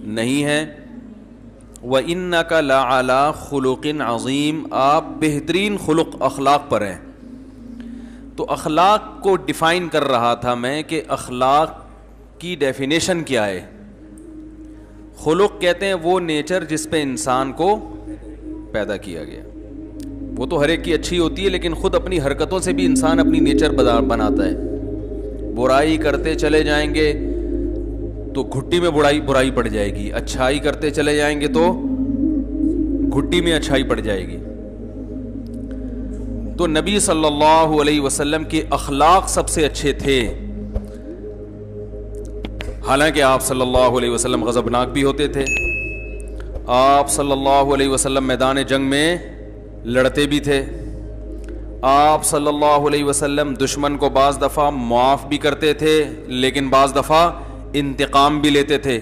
نہیں ہیں. وَإِنَّكَ لَعَلَىٰ خُلُقٍ عَظِيمٍ، آپ بہترین خلق اخلاق پر ہیں. تو اخلاق کو ڈیفائن کر رہا تھا میں کہ اخلاق کی ڈیفینیشن کیا ہے. خلق کہتے ہیں وہ نیچر جس پہ انسان کو پیدا کیا گیا. وہ تو ہر ایک کی اچھی ہوتی ہے، لیکن خود اپنی حرکتوں سے بھی انسان اپنی نیچر بناتا ہے. برائی کرتے چلے جائیں گے تو گھٹی میں برائی پڑ جائے گی، اچھائی کرتے چلے جائیں گے تو گھٹی میں اچھائی پڑ جائے گی. تو نبی صلی اللہ علیہ وسلم کے اخلاق سب سے اچھے تھے. حالانکہ آپ صلی اللہ علیہ وسلم غضبناک بھی ہوتے تھے. آپ صلی اللہ علیہ وسلم میدان جنگ میں لڑتے بھی تھے. آپ صلی اللہ علیہ وسلم دشمن کو بعض دفعہ معاف بھی کرتے تھے، لیکن بعض دفعہ انتقام بھی لیتے تھے.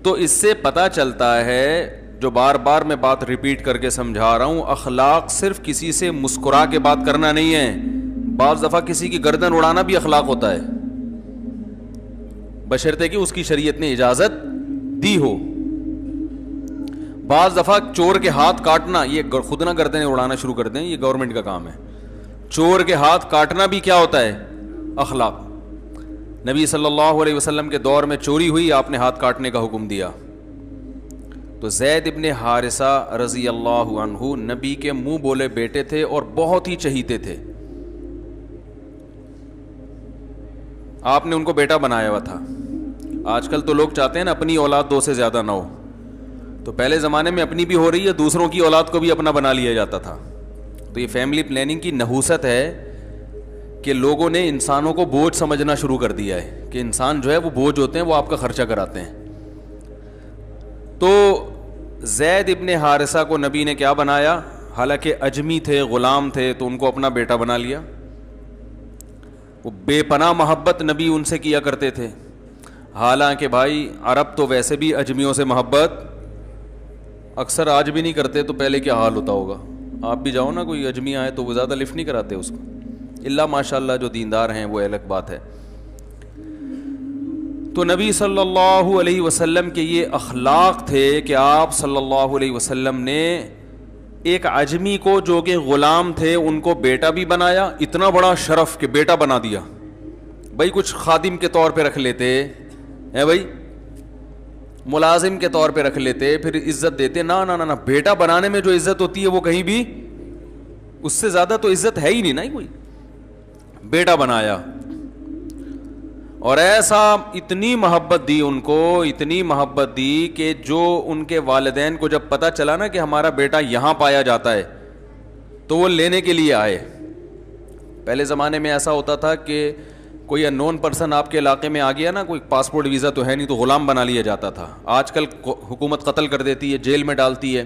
تو اس سے پتہ چلتا ہے، جو بار بار میں بات ریپیٹ کر کے سمجھا رہا ہوں، اخلاق صرف کسی سے مسکرا کے بات کرنا نہیں ہے. بعض دفعہ کسی کی گردن اڑانا بھی اخلاق ہوتا ہے، بشرطے کہ اس کی شریعت نے اجازت دی ہو. بعض دفعہ چور کے ہاتھ کاٹنا، یہ خود نہ گردنیں اڑانا شروع کر دیں، یہ گورنمنٹ کا کام ہے. چور کے ہاتھ کاٹنا بھی کیا ہوتا ہے؟ اخلاق. نبی صلی اللہ علیہ وسلم کے دور میں چوری ہوئی، آپ نے ہاتھ کاٹنے کا حکم دیا. تو زید ابن حارثہ رضی اللہ عنہ نبی کے منہ بولے بیٹے تھے اور بہت ہی چہیتے تھے. آپ نے ان کو بیٹا بنایا ہوا تھا. آج کل تو لوگ چاہتے ہیں نا اپنی اولاد دو سے زیادہ نہ ہو. تو پہلے زمانے میں اپنی بھی ہو رہی ہے، دوسروں کی اولاد کو بھی اپنا بنا لیا جاتا تھا. تو یہ فیملی پلاننگ کی نحوست ہے کہ لوگوں نے انسانوں کو بوجھ سمجھنا شروع کر دیا ہے کہ انسان جو ہے وہ بوجھ ہوتے ہیں، وہ آپ کا خرچہ کراتے ہیں. تو زید ابن حارثہ کو نبی نے کیا بنایا؟ حالانکہ اجمی تھے، غلام تھے، تو ان کو اپنا بیٹا بنا لیا. وہ بے پناہ محبت نبی ان سے کیا کرتے تھے. حالانکہ بھائی عرب تو ویسے بھی اجمیوں سے محبت اکثر آج بھی نہیں کرتے، تو پہلے کیا حال ہوتا ہوگا. آپ بھی جاؤ نا، کوئی اجمی آئے تو وہ زیادہ لفٹ نہیں کراتے اس کو، اللہ ماشاء اللہ جو دیندار ہیں وہ الگ بات ہے. تو نبی صلی اللہ علیہ وسلم کے یہ اخلاق تھے کہ آپ صلی اللہ علیہ وسلم نے ایک عجمی کو جو کہ غلام تھے ان کو بیٹا بھی بنایا. اتنا بڑا شرف کہ بیٹا بنا دیا. بھائی کچھ خادم کے طور پہ رکھ لیتے ہیں، بھائی ملازم کے طور پہ رکھ لیتے، پھر عزت دیتے. نہ بیٹا بنانے میں جو عزت ہوتی ہے وہ کہیں بھی اس سے زیادہ تو عزت ہے ہی نہیں نا کوئی. بیٹا بنایا اور ایسا اتنی محبت دی ان کو، اتنی محبت دی کہ جو ان کے والدین کو جب پتہ چلا نا کہ ہمارا بیٹا یہاں پایا جاتا ہے تو وہ لینے کے لیے آئے. پہلے زمانے میں ایسا ہوتا تھا کہ کوئی ان نون پرسن آپ کے علاقے میں آ گیا نا، کوئی پاسپورٹ ویزا تو ہے نہیں، تو غلام بنا لیا جاتا تھا. آج کل حکومت قتل کر دیتی ہے، جیل میں ڈالتی ہے.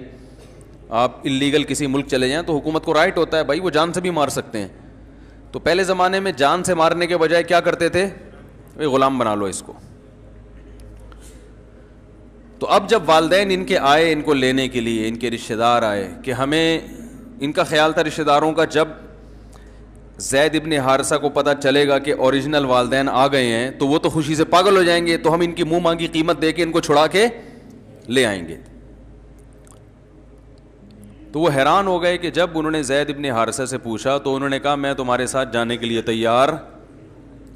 آپ اللیگل کسی ملک چلے جائیں تو حکومت کو رائٹ ہوتا ہے بھائی وہ جان سے بھی مار سکتے ہیں. تو پہلے زمانے میں جان سے مارنے کے بجائے کیا کرتے تھے؟ غلام بنا لو اس کو. تو اب جب والدین ان کے آئے ان کو لینے کے لیے، ان کے رشتہ دار آئے کہ ہمیں، ان کا خیال تھا رشتہ داروں کا جب زید ابن حارثہ کو پتہ چلے گا کہ اوریجنل والدین آ گئے ہیں تو وہ تو خوشی سے پاگل ہو جائیں گے، تو ہم ان کی منہ مانگی قیمت دے کے ان کو چھڑا کے لے آئیں گے. تو وہ حیران ہو گئے کہ جب انہوں نے زید ابن حارثہ سے پوچھا تو انہوں نے کہا میں تمہارے ساتھ جانے کے لیے تیار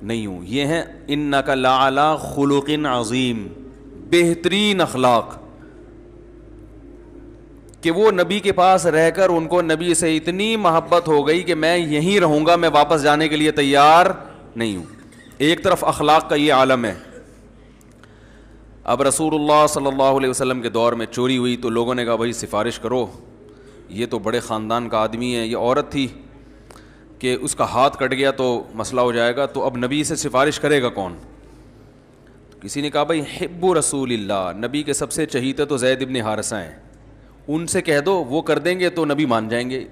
نہیں ہوں. یہ ہیں انک لعلی خلق عظیم، بہترین اخلاق، کہ وہ نبی کے پاس رہ کر ان کو نبی سے اتنی محبت ہو گئی کہ میں یہیں رہوں گا، میں واپس جانے کے لیے تیار نہیں ہوں. ایک طرف اخلاق کا یہ عالم ہے. اب رسول اللہ صلی اللہ علیہ وسلم کے دور میں چوری ہوئی تو لوگوں نے کہا بھائی سفارش کرو، یہ تو بڑے خاندان کا آدمی ہے، یہ عورت تھی کہ اس کا ہاتھ کٹ گیا تو مسئلہ ہو جائے گا، تو اب نبی سے سفارش کرے گا کون؟ کسی نے کہا بھائی حب رسول اللہ، نبی کے سب سے چہیتے تو زید ابن حارثہ ہیں، ان سے کہہ دو، وہ کر دیں گے تو نبی مان جائیں گے.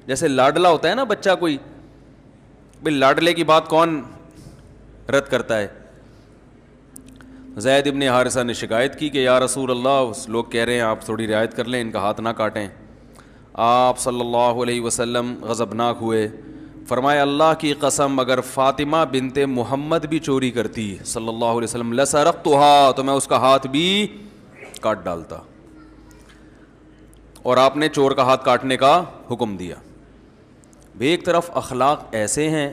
جیسے لاڈلا ہوتا ہے نا بچہ کوئی، بھائی لاڈلے کی بات کون رد کرتا ہے؟ زید ابن حارثہ نے شکایت کی کہ یا رسول اللہ، لوگ کہہ رہے ہیں آپ تھوڑی رعایت کر لیں، ان کا ہاتھ نہ کاٹیں. آپ صلی اللہ علیہ وسلم غضبناک ہوئے فرمایا اللہ کی قسم اگر فاطمہ بنت محمد بھی چوری کرتی صلی اللہ علیہ وسلم لسرقتها، تو میں اس کا ہاتھ بھی کاٹ ڈالتا. اور آپ نے چور کا ہاتھ کاٹنے کا حکم دیا. ایک طرف اخلاق ایسے ہیں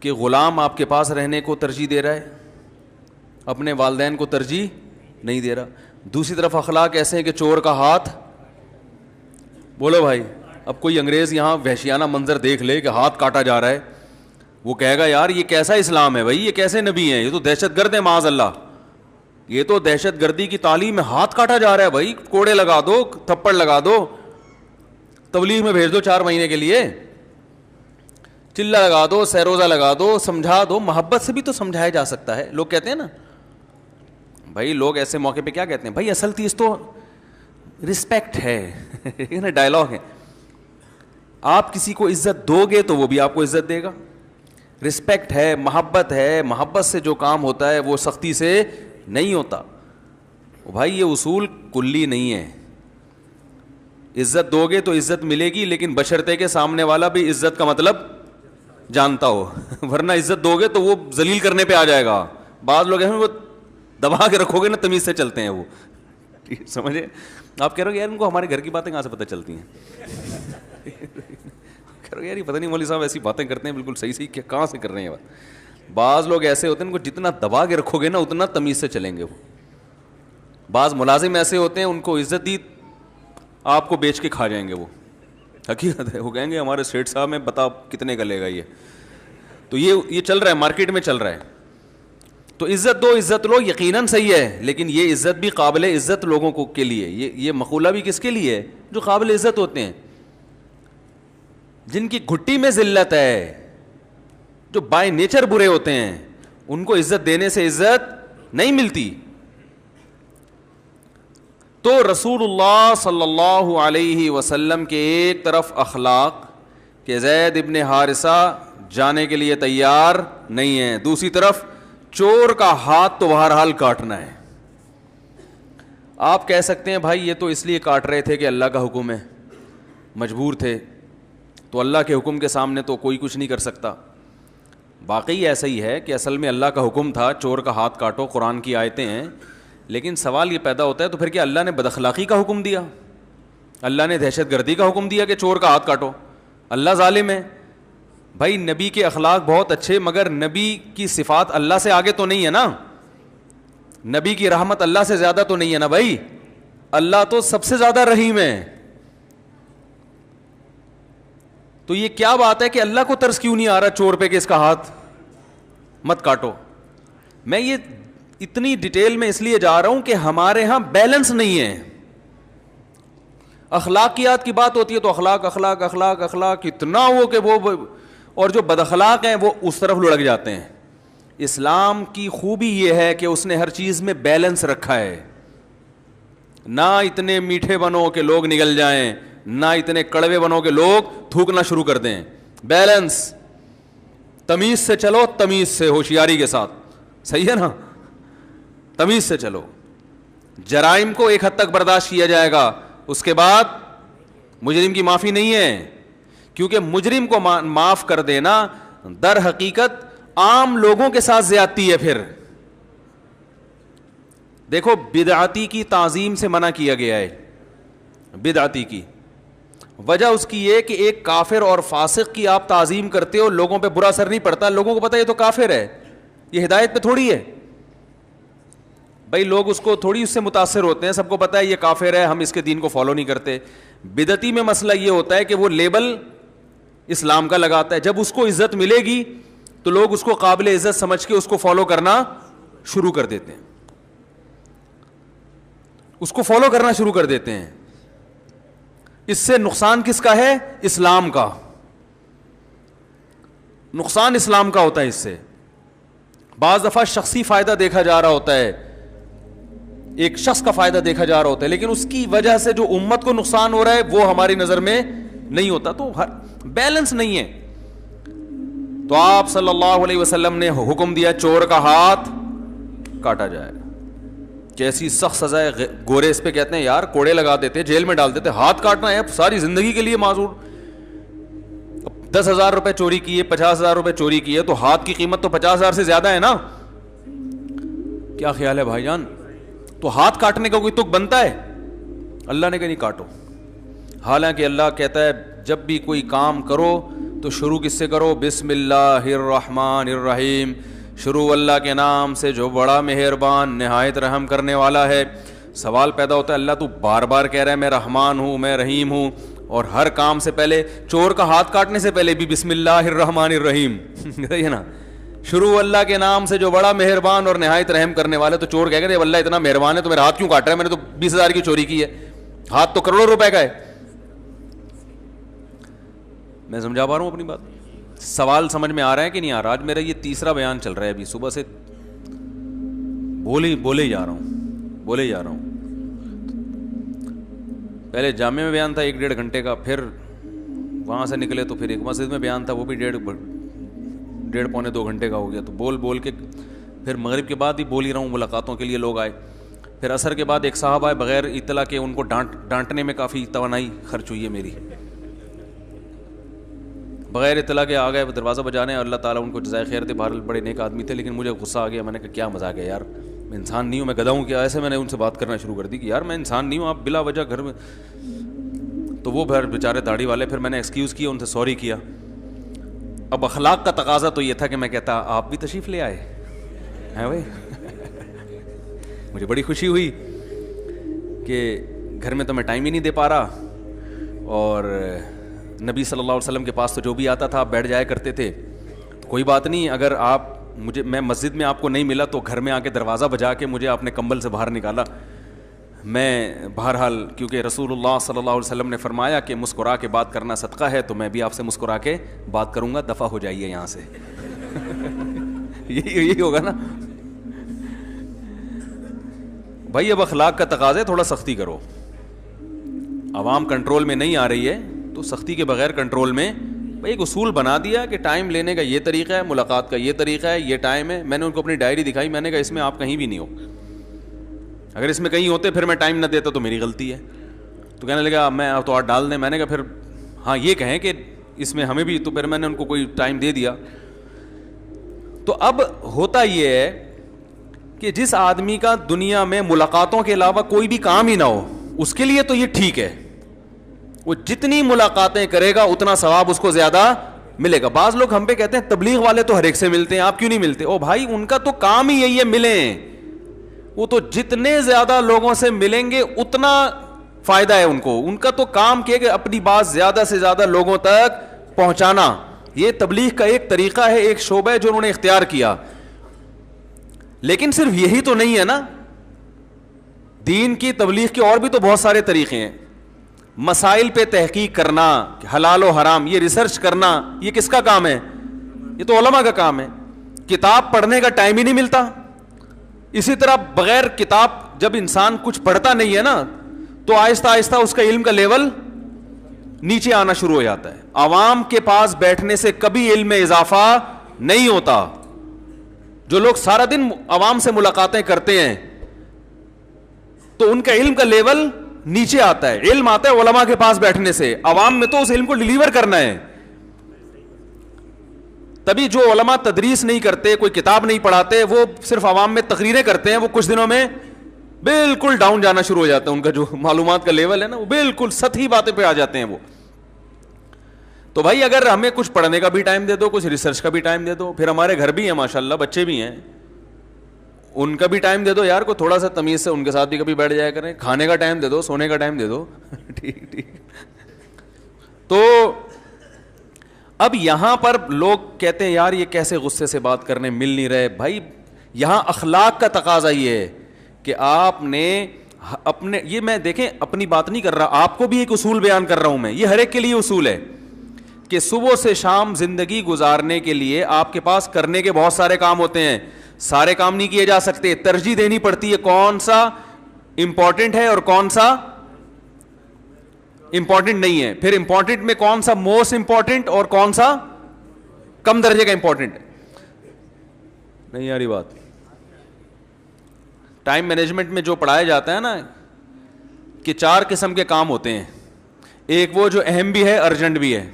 کہ غلام آپ کے پاس رہنے کو ترجیح دے رہا ہے، اپنے والدین کو ترجیح نہیں دے رہا. دوسری طرف اخلاق ایسے ہیں کہ چور کا ہاتھ، بولو بھائی، اب کوئی انگریز یہاں وحشیانہ منظر دیکھ لے کہ ہاتھ کاٹا جا رہا ہے، وہ کہے گا یار یہ کیسا اسلام ہے بھائی، یہ کیسے نبی ہیں، یہ تو دہشت گرد ہیں معاذ اللہ، یہ تو دہشت گردی کی تعلیم میں ہاتھ کاٹا جا رہا ہے بھائی، کوڑے لگا دو، تھپڑ لگا دو، تبلیغ میں بھیج دو 4 مہینے کے لیے، چلہ لگا دو، سیروزہ لگا دو، سمجھا دو. محبت سے بھی تو سمجھایا جا سکتا ہے. لوگ کہتے ہیں نا بھائی، لوگ ایسے موقع پہ کیا کہتے ہیں بھائی، اصل چیز تو رسپیکٹ ہے ڈائلاگ ہے. آپ کسی کو عزت دو گے تو وہ بھی آپ کو عزت دے گا. رسپیکٹ ہے، محبت سے جو کام ہوتا ہے وہ سختی سے نہیں ہوتا. بھائی یہ اصول کلی نہیں ہے. عزت دو گے تو عزت ملے گی، لیکن بشرطے کے سامنے والا بھی عزت کا مطلب جانتا ہو، ورنہ عزت دو گے تو وہ ذلیل کرنے پہ آ جائے گا. بعض لوگ ہیں وہ دبا کے رکھو گے نا تمیز سے چلتے ہیں، وہ سمجھے. آپ کہہ رہے ہو یار ان کو ہمارے گھر کی باتیں کہاں سے پتہ چلتی ہیں، کہہ رہے یار یہ پتہ نہیں مولوی صاحب ایسی باتیں کرتے ہیں بالکل صحیح کہ کہاں سے کر رہے ہیں بات. بعض لوگ ایسے ہوتے ہیں ان کو جتنا دبا کے رکھو گے نا اتنا تمیز سے چلیں گے. وہ بعض ملازم ایسے ہوتے ہیں ان کو عزت دی آپ کو بیچ کے کھا جائیں گے. وہ حقیقت ہے، وہ کہیں گے ہمارے سیٹ صاحب میں بتا کتنے کا لے گا یہ. تو یہ چل رہا ہے، مارکیٹ میں چل رہا ہے. تو عزت دو عزت لو یقیناً صحیح ہے، لیکن یہ عزت بھی قابل عزت لوگوں کو کے لیے، یہ مقولہ بھی کس کے لیے ہے؟ جو قابل عزت ہوتے ہیں، جن کی گھٹی میں ذلت ہے، جو بائی نیچر برے ہوتے ہیں، ان کو عزت دینے سے عزت نہیں ملتی. تو رسول اللہ صلی اللہ علیہ وسلم کے ایک طرف اخلاق کہ زید ابن حارثہ جانے کے لیے تیار نہیں ہے، دوسری طرف چور کا ہاتھ تو بہرحال کاٹنا ہے. آپ کہہ سکتے ہیں بھائی یہ تو اس لیے کاٹ رہے تھے کہ اللہ کا حکم ہے، مجبور تھے، تو اللہ کے حکم کے سامنے تو کوئی کچھ نہیں کر سکتا. واقعی ایسا ہی ہے کہ اصل میں اللہ کا حکم تھا چور کا ہاتھ کاٹو، قرآن کی آیتیں ہیں. لیکن سوال یہ پیدا ہوتا ہے تو پھر کیا اللہ نے بد اخلاقی کا حکم دیا؟ اللہ نے دہشت گردی کا حکم دیا کہ چور کا ہاتھ کاٹو؟ اللہ ظالم ہے؟ بھائی نبی کے اخلاق بہت اچھے، مگر نبی کی صفات اللہ سے آگے تو نہیں ہے نا، نبی کی رحمت اللہ سے زیادہ تو نہیں ہے نا بھائی. اللہ تو سب سے زیادہ رحیم ہے. تو یہ کیا بات ہے کہ اللہ کو ترس کیوں نہیں آ رہا چور پہ کہ اس کا ہاتھ مت کاٹو؟ میں یہ اتنی ڈیٹیل میں اس لیے جا رہا ہوں کہ ہمارے ہاں بیلنس نہیں ہے. اخلاقیات کی بات ہوتی ہے تو اخلاق اخلاق اخلاق اخلاق اتنا ہو کہ وہ، اور جو بد اخلاق ہیں وہ اس طرف لڑک جاتے ہیں. اسلام کی خوبی یہ ہے کہ اس نے ہر چیز میں بیلنس رکھا ہے. نہ اتنے میٹھے بنو کہ لوگ نگل جائیں، نہ اتنے کڑوے بنو کہ لوگ تھوکنا شروع کر دیں. بیلنس، تمیز سے چلو، تمیز سے، ہوشیاری کے ساتھ. صحیح ہے نا؟ تمیز سے چلو. جرائم کو ایک حد تک برداشت کیا جائے گا، اس کے بعد مجرم کی معافی نہیں ہے. کیونکہ مجرم کو معاف کر دینا در حقیقت عام لوگوں کے ساتھ زیادتی ہے. پھر دیکھو بدعتی کی تعظیم سے منع کیا گیا ہے. بدعتی کی وجہ اس کی یہ کہ ایک کافر اور فاسق کی آپ تعظیم کرتے ہو، لوگوں پہ برا اثر نہیں پڑتا، لوگوں کو پتہ ہے یہ تو کافر ہے، یہ ہدایت پہ تھوڑی ہے. بھائی لوگ اس کو تھوڑی اس سے متاثر ہوتے ہیں، سب کو پتہ ہے یہ کافر ہے، ہم اس کے دین کو فالو نہیں کرتے. بدعتی میں مسئلہ یہ ہوتا ہے کہ وہ لیبل اسلام کا لگاتا ہے، جب اس کو عزت ملے گی تو لوگ اس کو قابل عزت سمجھ کے اس کو فالو کرنا شروع کر دیتے ہیں، اس کو فالو کرنا شروع کر دیتے ہیں. اس سے نقصان کس کا ہے؟ اسلام کا. نقصان اسلام کا ہوتا ہے اس سے. بعض دفعہ شخصی فائدہ دیکھا جا رہا ہوتا ہے، ایک شخص کا فائدہ دیکھا جا رہا ہوتا ہے، لیکن اس کی وجہ سے جو امت کو نقصان ہو رہا ہے وہ ہماری نظر میں نہیں ہوتا. تو بیلنس نہیں ہے. تو آپ صلی اللہ علیہ وسلم نے حکم دیا چور کا ہاتھ کاٹا جائے. کیسی سخت سزا ہے. گورے اس پہ کہتے ہیں یار کوڑے لگا دیتے، جیل میں ڈال دیتے، ہاتھ کاٹنا ہے ساری زندگی کے لیے معذور. 10,000 روپے چوری کیے, 50,000 روپے چوری کیے, تو ہاتھ کی قیمت تو 50,000 سے زیادہ ہے نا. کیا خیال ہے بھائی جان؟ تو ہاتھ کاٹنے کا کوئی تک بنتا ہے؟ اللہ نے کہا نہیں کاٹو. حالانکہ اللہ کہتا ہے جب بھی کوئی کام کرو تو شروع کس سے کرو؟ بسم اللہ الرحمن الرحیم. شروع اللہ کے نام سے جو بڑا مہربان نہایت رحم کرنے والا ہے. سوال پیدا ہوتا ہے اللہ تو بار بار کہہ رہا ہے میں رحمان ہوں, میں رحیم ہوں, اور ہر کام سے پہلے, چور کا ہاتھ کاٹنے سے پہلے بھی بسم اللہ الرحمن الرحیم ہے نا, شروع اللہ کے نام سے جو بڑا مہربان اور نہایت رحم کرنے والا. تو چور کہہ گا اللہ اتنا مہربان ہے تو میرا ہاتھ کیوں کاٹ رہا ہے؟ میں نے تو 20,000 کی چوری کی ہے, ہاتھ تو کروڑوں روپے کا ہے. میں سمجھا پا رہا ہوں اپنی بات؟ سوال سمجھ میں آ رہا ہے کہ نہیں آ رہا؟ آج میرا یہ تیسرا بیان چل رہا ہے, ابھی صبح سے بولے جا رہا ہوں. پہلے جامع میں بیان تھا 1-1.5 گھنٹے کا, پھر وہاں سے نکلے تو پھر ایک مسجد میں بیان تھا, وہ بھی 1.5-1.25-2 گھنٹے کا ہو گیا. تو بول کے پھر مغرب کے بعد ہی بول ہی رہا ہوں, ملاقاتوں کے لیے لوگ آئے. پھر عصر کے بعد ایک صاحب آئے بغیر اطلاع کے, ان کو ڈانٹنے میں کافی توانائی خرچ ہوئی ہے میری, بغیر اطلاع کے آ گئے دروازہ بجانے. اللہ تعالیٰ ان کو جزائے خیر دے, بہرحال بڑے نیک آدمی تھے, لیکن مجھے غصہ آ گیا. میں نے کہا کیا مذاق ہے یار, میں انسان نہیں ہوں, میں گدھا ہوں کیا؟ ایسے میں نے ان سے بات کرنا شروع کر دی کہ یار میں انسان نہیں ہوں, آپ بلا وجہ گھر میں. تو وہ بیچارے داڑھی والے, پھر میں نے ایکسکیوز کیا, ان سے سوری کیا. اب اخلاق کا تقاضا تو یہ تھا کہ میں کہتا آپ بھی تشریف لے آئے ہیں بھائی. مجھے بڑی خوشی ہوئی کہ گھر میں تو میں ٹائم ہی نہیں دے پا رہا, اور نبی صلی اللہ علیہ وسلم کے پاس تو جو بھی آتا تھا آپ بیٹھ جایا کرتے تھے. تو کوئی بات نہیں, اگر میں مسجد میں آپ کو نہیں ملا تو گھر میں آ کے دروازہ بجا کے مجھے آپ نے کمبل سے باہر نکالا. میں بہرحال کیونکہ رسول اللہ صلی اللہ علیہ وسلم نے فرمایا کہ مسکرا کے بات کرنا صدقہ ہے, تو میں بھی آپ سے مسکرا کے بات کروں گا, دفع ہو جائیے یہاں سے. یہی ہوگا نا بھائی. اب اخلاق کا تقاضا ہے تھوڑا سختی کرو. عوام کنٹرول میں نہیں آ رہی ہے تو سختی کے بغیر کنٹرول میں. بھائی ایک اصول بنا دیا کہ ٹائم لینے کا یہ طریقہ ہے, ملاقات کا یہ طریقہ ہے, یہ ٹائم ہے. میں نے ان کو اپنی ڈائری دکھائی, میں نے کہا اس میں آپ کہیں بھی نہیں ہو, اگر اس میں کہیں ہوتے پھر میں ٹائم نہ دیتا تو میری غلطی ہے. تو کہنے لگا میں تو اور ڈال دیں. میں نے کہا پھر ہاں یہ کہیں کہ اس میں ہمیں بھی, تو پھر میں نے ان کو کوئی ٹائم دے دیا. تو اب ہوتا یہ ہے کہ جس آدمی کا دنیا میں ملاقاتوں کے علاوہ کوئی بھی کام ہی نہ ہو, اس کے لیے تو یہ ٹھیک ہے, وہ جتنی ملاقاتیں کرے گا اتنا ثواب اس کو زیادہ ملے گا. بعض لوگ ہم پہ کہتے ہیں تبلیغ والے تو ہر ایک سے ملتے ہیں, آپ کیوں نہیں ملتے؟ او بھائی ان کا تو کام ہی یہی ہے ملیں, وہ تو جتنے زیادہ لوگوں سے ملیں گے اتنا فائدہ ہے ان کو. ان کا تو کام کیا کہ اپنی بات زیادہ سے زیادہ لوگوں تک پہنچانا. یہ تبلیغ کا ایک طریقہ ہے, ایک شعبہ ہے جو انہوں نے اختیار کیا. لیکن صرف یہی تو نہیں ہے نا, دین کی تبلیغ کے اور بھی تو بہت سارے طریقے ہیں. مسائل پہ تحقیق کرنا, حلال و حرام, یہ ریسرچ کرنا, یہ کس کا کام ہے؟ یہ تو علماء کا کام ہے. کتاب پڑھنے کا ٹائم ہی نہیں ملتا. اسی طرح بغیر کتاب جب انسان کچھ پڑھتا نہیں ہے نا, تو آہستہ آہستہ اس کا علم کا لیول نیچے آنا شروع ہو جاتا ہے. عوام کے پاس بیٹھنے سے کبھی علم میں اضافہ نہیں ہوتا. جو لوگ سارا دن عوام سے ملاقاتیں کرتے ہیں تو ان کا علم کا لیول نیچے آتا ہے. علم آتا ہے علماء کے پاس بیٹھنے سے, عوام میں تو اس علم کو ڈیلیور کرنا ہے. تبھی جو علماء تدریس نہیں کرتے, کوئی کتاب نہیں پڑھاتے, وہ صرف عوام میں تقریریں کرتے ہیں, وہ کچھ دنوں میں بالکل ڈاؤن جانا شروع ہو جاتا ہے. ان کا جو معلومات کا لیول ہے نا, وہ بالکل سطحی باتیں پہ آ جاتے ہیں وہ. تو بھائی اگر ہمیں کچھ پڑھنے کا بھی ٹائم دے دو, کچھ ریسرچ کا بھی ٹائم دے دو. پھر ہمارے گھر بھی ہیں ماشاءاللہ, بچے بھی ہیں, ان کا بھی ٹائم دے دو یار, کو تھوڑا سا تمیز سے ان کے ساتھ بھی کبھی بیٹھ جایا کریں. کھانے کا ٹائم دے دو, سونے کا ٹائم دے دو. ٹھیک. تو اب یہاں پر لوگ کہتے ہیں یار یہ کیسے غصے سے بات کرنے مل نہیں رہے. بھائی یہاں اخلاق کا تقاضا یہ ہے کہ آپ نے اپنے, یہ میں دیکھیں اپنی بات نہیں کر رہا, آپ کو بھی ایک اصول بیان کر رہا ہوں میں, یہ ہر ایک کے لیے اصول ہے کہ صبح سے شام زندگی گزارنے کے لیے آپ کے پاس کرنے کے بہت سارے کام ہوتے ہیں. سارے کام نہیں کیے جا سکتے, ترجیح دینی پڑتی ہے کون سا امپورٹنٹ ہے اور کون سا امپورٹنٹ نہیں ہے. پھر امپورٹنٹ میں کون سا موسٹ امپورٹنٹ اور کون سا کم درجے کا امپورٹنٹ ہے. نہیں یاری بات. ٹائم مینجمنٹ میں جو پڑھایا جاتا ہے نا کہ 4 قسم کے کام ہوتے ہیں. ایک وہ جو اہم بھی ہے, ارجنٹ بھی ہے.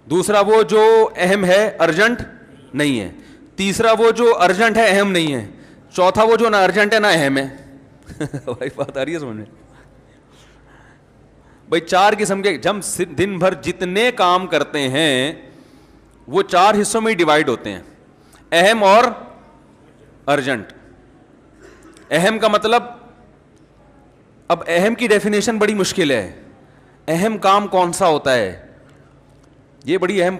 دوسرا وہ جو اہم ہے ارجنٹ نہیں ہے, تیسرا وہ جو ارجنٹ ہے اہم نہیں ہے, چوتھا وہ جو نہ ارجنٹ ہے نہ اہم ہے. بھائی بات آ رہی ہے سمجھ میں؟ بھائی چار قسم کے, جب دن بھر جتنے کام کرتے ہیں وہ چار حصوں میں ہی ڈیوائڈ ہوتے ہیں, اہم اور ارجنٹ. اہم کا مطلب, اب اہم کی ڈیفینیشن بڑی مشکل ہے. اہم کام کون سا ہوتا ہے, یہ بڑی اہم.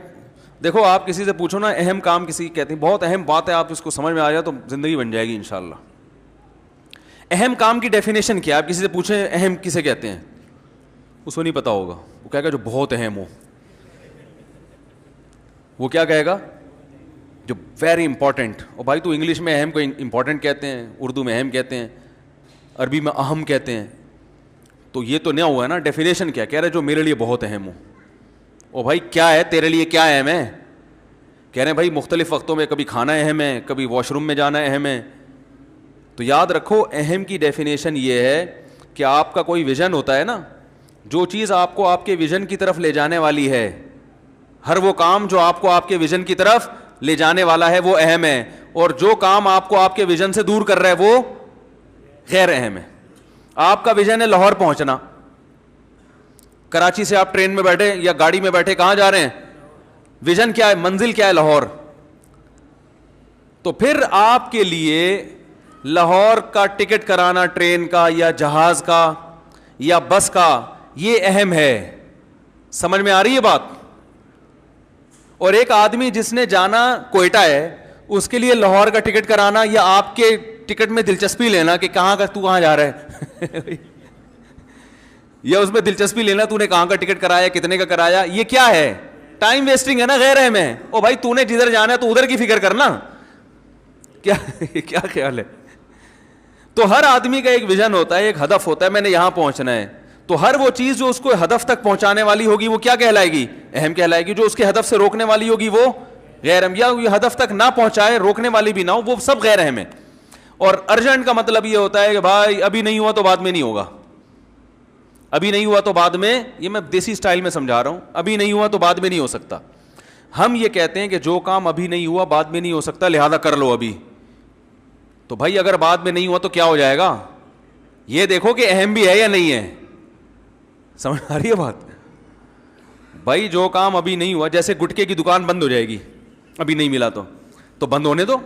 دیکھو آپ کسی سے پوچھو نا اہم کام کسی کہتے ہیں, بہت اہم بات ہے, آپ اس کو سمجھ میں آ جائے تو زندگی بن جائے گی انشاءاللہ. اہم کام کی ڈیفینیشن کیا ہے, آپ کسی سے پوچھیں اہم کسے کہتے ہیں, اس کو نہیں پتا ہوگا, وہ کہے گا جو بہت اہم ہو. وہ کیا کہے گا, جو ویری امپورٹنٹ. اور بھائی تو انگلش میں اہم کو امپورٹنٹ کہتے ہیں, اردو میں اہم کہتے ہیں, عربی میں اہم کہتے ہیں. تو یہ تو نیا ہوا ہے نا, ڈیفینیشن کیا کہہ رہے جو میرے لیے بہت اہم ہو. او بھائی کیا ہے تیرے لیے, کیا اہم ہے؟ کہہ رہے ہیں بھائی مختلف وقتوں میں کبھی کھانا اہم ہے, کبھی واش روم میں جانا اہم ہے. تو یاد رکھو اہم کی ڈیفینیشن یہ ہے کہ آپ کا کوئی ویژن ہوتا ہے نا, جو چیز آپ کو آپ کے ویژن کی طرف لے جانے والی ہے, ہر وہ کام جو آپ کو آپ کے ویژن کی طرف لے جانے والا ہے وہ اہم ہے, اور جو کام آپ کو آپ کے ویژن سے دور کر رہا ہے وہ غیر اہم ہے. آپ کا ویژن ہے لاہور پہنچنا, کراچی سے آپ ٹرین میں بیٹھے یا گاڑی میں بیٹھے کہاں جا رہے ہیں, ویژن کیا ہے, منزل کیا ہے, لاہور. تو پھر آپ کے لیے لاہور کا ٹکٹ کرانا ٹرین کا یا جہاز کا یا بس کا یہ اہم ہے. سمجھ میں آ رہی ہے بات؟ اور ایک آدمی جس نے جانا کوئٹہ ہے, اس کے لیے لاہور کا ٹکٹ کرانا یا آپ کے ٹکٹ میں دلچسپی لینا کہ کہاں کا, تو کہاں جا رہا ہے یا اس میں دلچسپی لینا تو نے کہاں کا ٹکٹ کرایا, کتنے کا کرایا, یہ کیا ہے, ٹائم ویسٹنگ ہے نا, غیر اہم ہے. او بھائی تو نے جدھر جانا ہے تو ادھر کی فکر کرنا. کیا خیال ہے؟ تو ہر آدمی کا ایک ویژن ہوتا ہے, ایک ہدف ہوتا ہے, میں نے یہاں پہنچنا ہے. تو ہر وہ چیز جو اس کو ہدف تک پہنچانے والی ہوگی وہ کیا کہلائے گی, اہم کہلائے گی. جو اس کے ہدف سے روکنے والی ہوگی وہ غیر اہم, یا یہ ہدف تک نہ پہنچائے, روکنے والی بھی نہ ہو, وہ سب غیر اہم ہے. اور ارجنٹ کا مطلب یہ ہوتا ہے کہ بھائی ابھی نہیں ہوا تو بعد میں نہیں ہوگا, ابھی نہیں ہوا تو بعد میں, یہ میں دیسی سٹائل میں سمجھا رہا ہوں, ابھی نہیں ہوا تو بعد میں نہیں ہو سکتا. ہم یہ کہتے ہیں کہ جو کام ابھی نہیں ہوا بعد میں نہیں ہو سکتا, لہذا کر لو ابھی. تو بھائی اگر بعد میں نہیں ہوا تو کیا ہو جائے گا, یہ دیکھو کہ اہم بھی ہے یا نہیں ہے. سمجھ آ رہی ہے بات؟ بھائی جو کام ابھی نہیں ہوا, جیسے گٹکے کی دکان بند ہو جائے گی, ابھی نہیں ملا تو بند ہونے دو.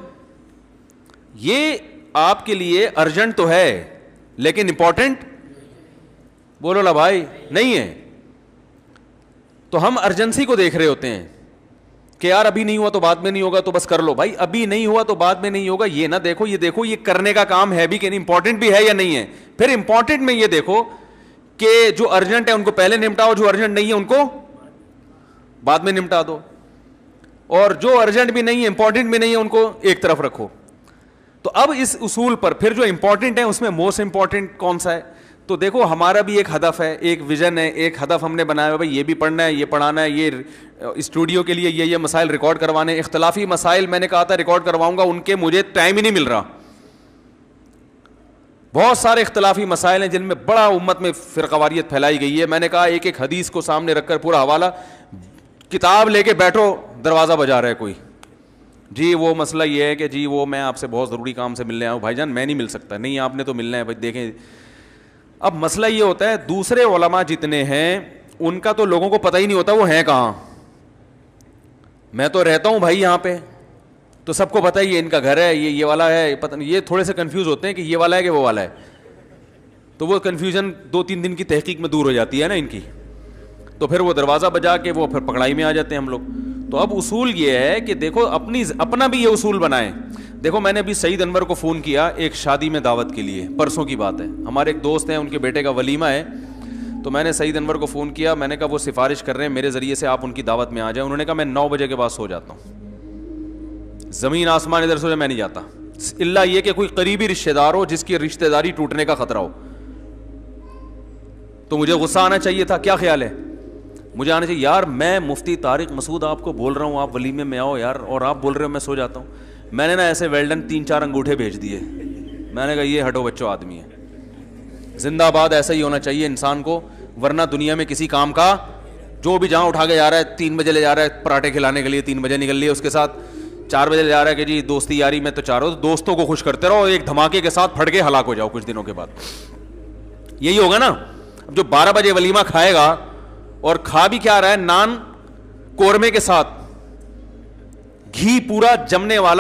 یہ آپ کے لیے ارجنٹ تو ہے لیکن امپورٹنٹ, بولو لا بھائی, نہیں ہے. تو ہم ارجنسی کو دیکھ رہے ہوتے ہیں کہ یار ابھی نہیں ہوا تو بعد میں نہیں ہوگا تو بس کر لو. بھائی ابھی نہیں ہوا تو بعد میں نہیں ہوگا یہ نہ دیکھو, یہ دیکھو یہ کرنے کا کام ہے بھی کہ نہیں, امپورٹنٹ بھی ہے یا نہیں ہے. پھر امپورٹنٹ میں یہ دیکھو کہ جو ارجنٹ ہے ان کو پہلے نمٹاؤ, جو ارجنٹ نہیں ہے ان کو بعد میں نمٹا دو, اور جو ارجنٹ بھی نہیں ہے امپورٹنٹ بھی نہیں ہے ان کو ایک طرف رکھو. تو اب اس اصول پر پھر جو امپورٹنٹ ہے اس میں موسٹ امپورٹنٹ کون سا ہے, تو دیکھو ہمارا بھی ایک ہدف ہے, ایک ویژن ہے, ایک ہدف ہم نے بنایا ہے, بھائی یہ بھی پڑھنا ہے, یہ پڑھانا ہے, یہ اسٹوڈیو کے لیے یہ مسائل ریکارڈ کروانے. اختلافی مسائل میں نے کہا تھا ریکارڈ کرواؤں گا, ان کے مجھے ٹائم ہی نہیں مل رہا. بہت سارے اختلافی مسائل ہیں جن میں بڑا امت میں فرقواریت پھیلائی گئی ہے. میں نے کہا ایک ایک حدیث کو سامنے رکھ کر پورا حوالہ, کتاب لے کے بیٹھو, دروازہ بجا رہا ہے کوئی, جی وہ مسئلہ یہ ہے کہ جی وہ میں آپ سے بہت ضروری کام سے ملنے آیا ہوں. بھائی جان میں نہیں مل سکتا, نہیں آپ نے تو ملنا ہے. بھائی دیکھیں اب مسئلہ یہ ہوتا ہے, دوسرے علماء جتنے ہیں ان کا تو لوگوں کو پتہ ہی نہیں ہوتا وہ ہیں کہاں. میں تو رہتا ہوں بھائی یہاں پہ, تو سب کو پتہ ہے یہ ان کا گھر ہے, یہ والا ہے, پتہ نہیں, یہ تھوڑے سے کنفیوز ہوتے ہیں کہ یہ والا ہے کہ وہ والا ہے. تو وہ کنفیوژن 2-3 دن کی تحقیق میں دور ہو جاتی ہے نا ان کی, تو پھر وہ دروازہ بجا کے وہ پھر پکڑائی میں آ جاتے ہیں ہم لوگ. تو اب اصول یہ ہے کہ دیکھو اپنا بھی یہ اصول بنائیں. دیکھو میں نے ابھی سعید انور کو فون کیا ایک شادی میں دعوت کے لیے, پرسوں کی بات ہے, ہمارے ایک دوست ہیں ان کے بیٹے کا ولیمہ ہے. تو میں نے سعید انور کو فون کیا, میں نے کہا وہ سفارش کر رہے ہیں میرے ذریعے سے آپ ان کی دعوت میں آ جائیں. انہوں نے کہا میں 9 بجے کے بعد سو جاتا ہوں, زمین آسمان ادھر سو جائے میں نہیں جاتا, اللہ یہ کہ کوئی قریبی رشتہ دار ہو جس کی رشتہ داری ٹوٹنے کا خطرہ ہو. تو مجھے غصہ آنا چاہیے تھا, کیا خیال ہے مجھے آنا چاہیے, یار میں مفتی طارق مسعود آپ کو بول رہا ہوں آپ ولیمے میں آؤ یار, اور آپ بول رہے ہو میں سو جاتا ہوں. میں نے نا ایسے ویلڈن 3-4 انگوٹھے بھیج دیے, میں نے کہا یہ ہٹو بچوں آدمی ہے, زندہ باد ایسا ہی ہونا چاہیے انسان کو, ورنہ دنیا میں کسی کام کا جو بھی جہاں اٹھا کے جا رہا ہے, 3 بجے لے جا رہا ہے پراٹھے کھلانے کے لیے, 3 بجے نکل لیے, اس کے ساتھ 4 بجے لے جا رہا ہے کہ جی دوستی یاری میں تو چاروں دوستوں کو خوش کرتے رہو, ایک دھماکے کے ساتھ پھٹ کے ہلاک ہو جاؤ کچھ دنوں کے بعد. یہی ہوگا نا. اب جو 12 بجے ولیمہ کھائے گا, اور کھا بھی کیا رہا ہے, نان قورمے کے ساتھ, گھی پورا جمنے والا